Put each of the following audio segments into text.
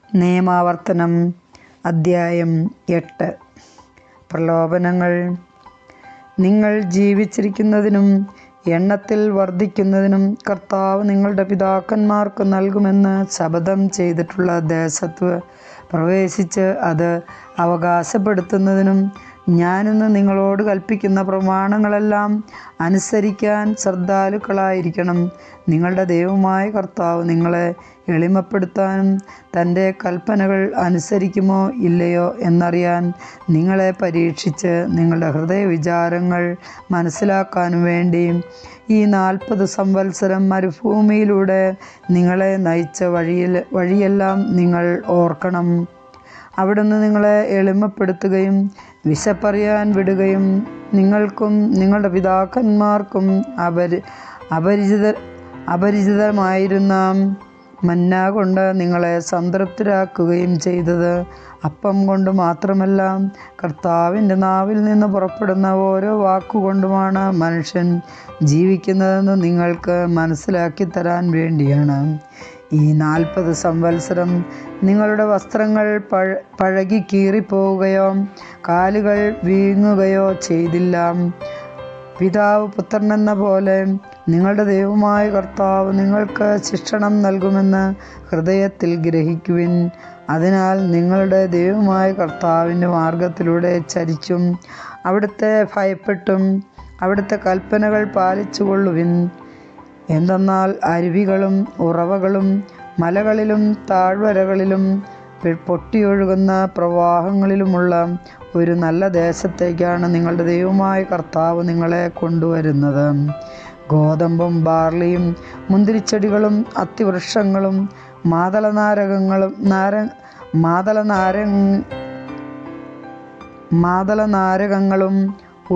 നിയമാവർത്തനം അദ്ധ്യായം 8. പ്രലോഭനങ്ങൾ. നിങ്ങൾ ജീവിച്ചിരിക്കുന്നതിനും എണ്ണത്തിൽ വർദ്ധിക്കുന്നതിനും കർത്താവ് നിങ്ങളുടെ പിതാക്കന്മാർക്ക് നൽകുമെന്ന് ശപഥം ചെയ്തിട്ടുള്ള ദേശത്ത് പ്രവേശിച്ച് അത് അവകാശപ്പെടുത്തുന്നതിനും ഞാനിന്ന് നിങ്ങളോട് കൽപ്പിക്കുന്ന പ്രമാണങ്ങളെല്ലാം അനുസരിക്കാൻ ശ്രദ്ധാലുക്കളായിരിക്കണം. നിങ്ങളുടെ ദൈവമായ കർത്താവ് നിങ്ങളെ എളിമപ്പെടുത്താനും തൻ്റെ കൽപ്പനകൾ അനുസരിക്കുമോ ഇല്ലയോ എന്നറിയാൻ നിങ്ങളെ പരീക്ഷിച്ച് നിങ്ങളുടെ ഹൃദയവിചാരങ്ങൾ മനസ്സിലാക്കാനും വേണ്ടി ഈ 40 സംവത്സരം മരുഭൂമിയിലൂടെ നിങ്ങളെ നയിച്ച വഴിയെല്ലാം നിങ്ങൾ ഓർക്കണം. അവിടുന്ന് നിങ്ങളെ എളിമപ്പെടുത്തുകയും വിശപ്പറിയാൻ വിടുകയും നിങ്ങൾക്കും നിങ്ങളുടെ പിതാക്കന്മാർക്കും അപരിചിതമായിരുന്ന മന്ന കൊണ്ട് നിങ്ങളെ സംതൃപ്തരാക്കുകയും ചെയ്തത് അപ്പം കൊണ്ട് മാത്രമല്ല, കർത്താവിൻ്റെ നാവിൽ നിന്ന് പുറപ്പെടുന്ന ഓരോ വാക്കുകൊണ്ടുമാണ് മനുഷ്യൻ ജീവിക്കുന്നതെന്ന് നിങ്ങൾക്ക് മനസ്സിലാക്കി തരാൻ വേണ്ടിയാണ്. ഈ 40 സംവത്സരം നിങ്ങളുടെ വസ്ത്രങ്ങൾ പഴകി കീറിപ്പോവുകയോ കാലുകൾ വീങ്ങുകയോ ചെയ്തില്ല. പിതാവ് പുത്രനെന്ന പോലെ നിങ്ങളുടെ ദൈവമായ കർത്താവ് നിങ്ങൾക്ക് ശിക്ഷണം നൽകുമെന്ന് ഹൃദയത്തിൽ ഗ്രഹിക്കുവിൻ. അതിനാൽ നിങ്ങളുടെ ദൈവമായ കർത്താവിൻ്റെ മാർഗത്തിലൂടെ ചരിച്ചും അവിടുത്തെ ഭയപ്പെട്ടും അവിടുത്തെ കൽപ്പനകൾ പാലിച്ചുകൊള്ളുവിൻ. എന്തെന്നാൽ അരുവികളും ഉറവകളും മലകളിലും താഴ്വരകളിലും പൊട്ടിയൊഴുകുന്ന പ്രവാഹങ്ങളിലുമുള്ള ഒരു നല്ല ദേശത്തേക്കാണ് നിങ്ങളുടെ ദൈവമായ കർത്താവ് നിങ്ങളെ കൊണ്ടുവരുന്നത്. ഗോതമ്പും ബാർലിയും മുന്തിരിച്ചെടികളും അത്തിവൃക്ഷങ്ങളും മാതളനാരകങ്ങളും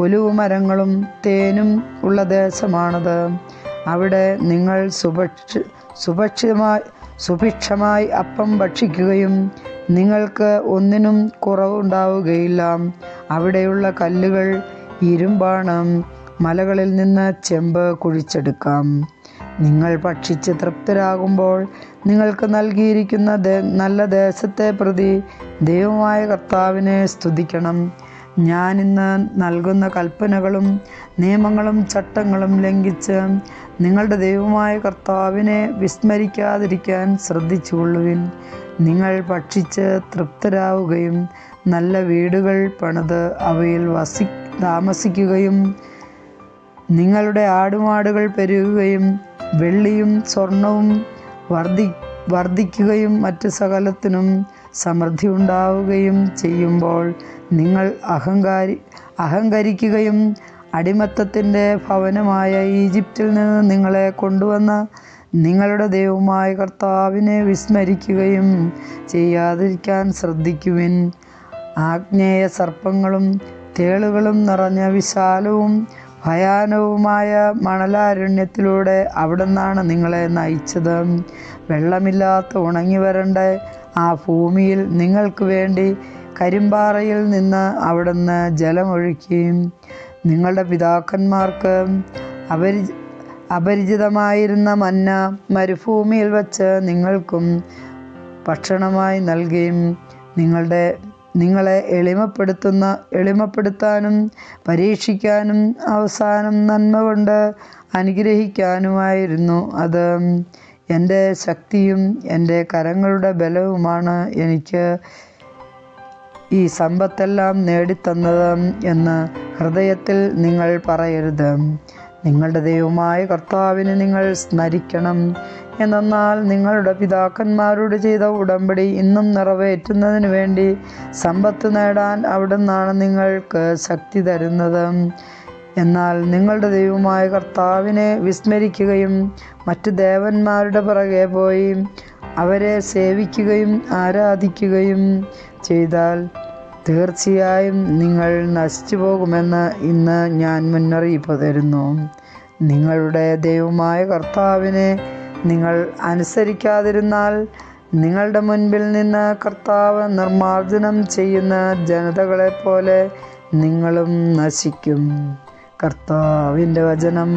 ഒലിവുമരങ്ങളും തേനും ഉള്ള ദേശമാണത്. അവിടെ നിങ്ങൾ സുഭിക്ഷമായി അപ്പം ഭക്ഷിക്കുകയും നിങ്ങൾക്ക് ഒന്നിനും കുറവുണ്ടാവുകയില്ല. അവിടെയുള്ള കല്ലുകൾ ഇരുമ്പാണ്. മലകളിൽ നിന്ന് ചെമ്പ് കുഴിച്ചെടുക്കാം. നിങ്ങൾ ഭക്ഷിച്ച് തൃപ്തരാകുമ്പോൾ നിങ്ങൾക്ക് നൽകിയിരിക്കുന്ന നല്ല ദേശത്തെ പ്രതി ദൈവമായ കർത്താവിനെ സ്തുതിക്കണം. ഞാനിന്ന് നൽകുന്ന കൽപ്പനകളും നിയമങ്ങളും ചട്ടങ്ങളും ലംഘിച്ച് നിങ്ങളുടെ ദൈവമായ കർത്താവിനെ വിസ്മരിക്കാതിരിക്കാൻ ശ്രദ്ധിച്ചുകൊള്ളുവിൻ. നിങ്ങൾ ഭക്ഷിച്ച് തൃപ്തരാവുകയും നല്ല വീടുകൾ പണിത് അവയിൽ താമസിക്കുകയും നിങ്ങളുടെ ആടുമാടുകൾ പെരുകുകയും വെള്ളിയും സ്വർണവും വർദ്ധിക്കുകയും മറ്റ് സകലത്തിനും സമൃദ്ധി ഉണ്ടാവുകയും ചെയ്യുമ്പോൾ നിങ്ങൾ അഹങ്കരിക്കുകയും അടിമത്തത്തിൻ്റെ ഭവനമായ ഈജിപ്തിൽ നിന്ന് നിങ്ങളെ കൊണ്ടുവന്ന നിങ്ങളുടെ ദൈവമായ കർത്താവിനെ വിസ്മരിക്കുകയും ചെയ്യാതിരിക്കാൻ ശ്രദ്ധിക്കുവിൻ. ആഗ്നേയ സർപ്പങ്ങളും തേളുകളും നിറഞ്ഞ വിശാലവും ഭയാനകവുമായ മണലാരണ്യത്തിലൂടെ അവിടുന്നാണ് നിങ്ങളെ നയിച്ചത്. വെള്ളമില്ലാത്ത ഉണങ്ങി വരണ്ട ആ ഭൂമിയിൽ നിങ്ങൾക്ക് വേണ്ടി കരിമ്പാറയിൽ നിന്ന് അവിടുന്ന് ജലമൊഴുക്കുകയും നിങ്ങളുടെ പിതാക്കന്മാർക്ക് അപരിചിതമായിരുന്ന മന്ന മരുഭൂമിയിൽ വച്ച് നിങ്ങൾക്കും ഭക്ഷണമായി നൽകുകയും നിങ്ങളെ എളിമപ്പെടുത്താനും പരീക്ഷിക്കാനും അവസാനം നന്മ കൊണ്ട് അനുഗ്രഹിക്കാനുമായിരുന്നു. അത് എൻ്റെ ശക്തിയും എൻ്റെ കരങ്ങളുടെ ബലവുമാണ് എനിക്ക് ഈ സമ്പത്തെല്ലാം നേടിത്തന്നത് എന്ന് ഹൃദയത്തിൽ നിങ്ങൾ പറയരുത്. നിങ്ങളുടെ ദൈവമായ കർത്താവിനെ നിങ്ങൾ സ്മരിക്കണം. എന്നാൽ നിങ്ങളുടെ പിതാക്കന്മാരോട് ചെയ്ത ഉടമ്പടി ഇന്നും നിറവേറ്റുന്നതിന് വേണ്ടി സമ്പത്ത് നേടാൻ അവിടുന്നാണ് നിങ്ങൾക്ക് ശക്തി തരുന്നത്. എന്നാൽ നിങ്ങളുടെ ദൈവമായ കർത്താവിനെ വിസ്മരിക്കുകയും മറ്റ് ദേവന്മാരുടെ പുറകെ പോയി അവരെ സേവിക്കുകയും ആരാധിക്കുകയും ചെയ്താൽ തീർച്ചയായും നിങ്ങൾ നശിച്ചു പോകുമെന്ന് ഇന്ന് ഞാൻ മുന്നറിയിപ്പ് തരുന്നു. നിങ്ങളുടെ ദൈവമായ കർത്താവിനെ നിങ്ങൾ അനുസരിക്കാതിരുന്നാൽ നിങ്ങളുടെ മുൻപിൽ നിന്ന് കർത്താവ് നിർമ്മാർജ്ജനം ചെയ്യുന്ന ജനതകളെപ്പോലെ നിങ്ങളും നശിക്കും. കർത്താവിൻ്റെ വചനം.